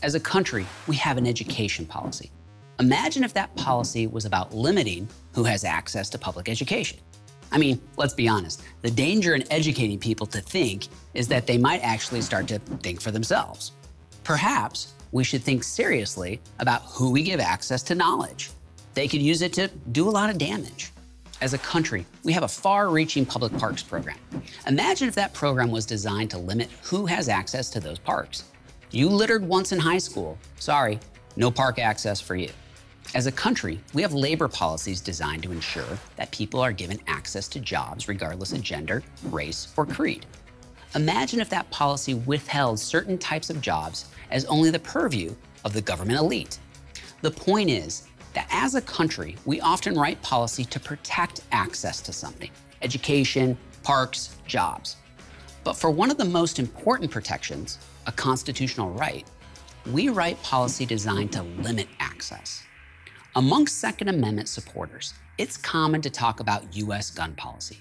As a country, we have an education policy. Imagine if that policy was about limiting who has access to public education. I mean, let's be honest, the danger in educating people to think is that they might actually start to think for themselves. Perhaps we should think seriously about who we give access to knowledge. They could use it to do a lot of damage. As a country, we have a far-reaching public parks program. Imagine if that program was designed to limit who has access to those parks. You littered once in high school. Sorry, no park access for you. As a country, we have labor policies designed to ensure that people are given access to jobs regardless of gender, race, or creed. Imagine if that policy withheld certain types of jobs as only the purview of the government elite. The point is that as a country, we often write policy to protect access to something: education, parks, jobs. But for one of the most important protections, a constitutional right, we write policy designed to limit access. Amongst Second Amendment supporters, it's common to talk about U.S. gun policy.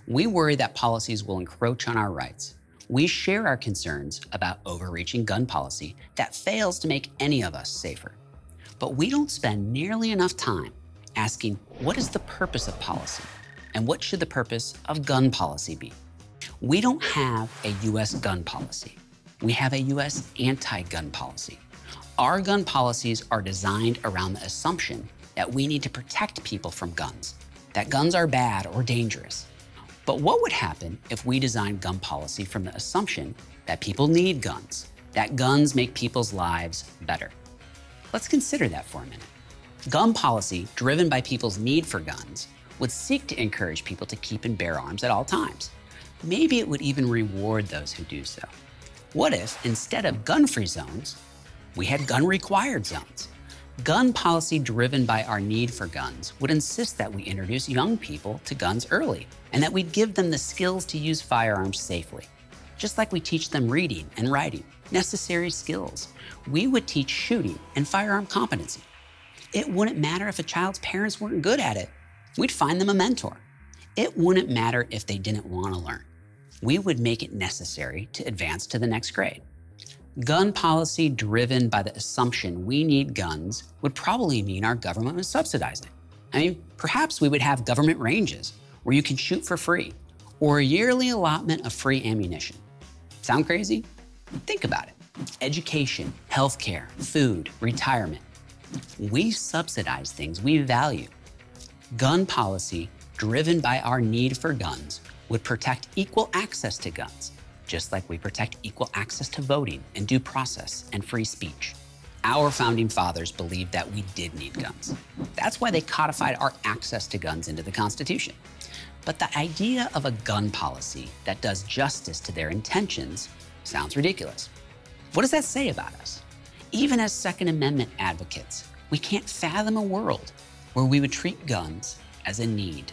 We worry that policies will encroach on our rights. We share our concerns about overreaching gun policy that fails to make any of us safer. But we don't spend nearly enough time asking, what is the purpose of policy? And what should the purpose of gun policy be? We don't have a U.S. gun policy. We have a U.S. anti-gun policy. Our gun policies are designed around the assumption that we need to protect people from guns, that guns are bad or dangerous. But what would happen if we designed gun policy from the assumption that people need guns, that guns make people's lives better? Let's consider that for a minute. Gun policy, driven by people's need for guns, would seek to encourage people to keep and bear arms at all times. Maybe it would even reward those who do so. What if, instead of gun-free zones, we had gun-required zones? Gun policy driven by our need for guns would insist that we introduce young people to guns early and that we'd give them the skills to use firearms safely. Just like we teach them reading and writing, necessary skills, we would teach shooting and firearm competency. It wouldn't matter if a child's parents weren't good at it. We'd find them a mentor. It wouldn't matter if they didn't want to learn. We would make it necessary to advance to the next grade. Gun policy driven by the assumption we need guns would probably mean our government would subsidize it. I mean, perhaps we would have government ranges where you can shoot for free, or a yearly allotment of free ammunition. Sound crazy? Think about it. Education, healthcare, food, retirement. We subsidize things we value. Gun policy driven by our need for guns would protect equal access to guns, just like we protect equal access to voting and due process and free speech. Our founding fathers believed that we did need guns. That's why they codified our access to guns into the Constitution. But the idea of a gun policy that does justice to their intentions sounds ridiculous. What does that say about us? Even as Second Amendment advocates, we can't fathom a world where we would treat guns as a need.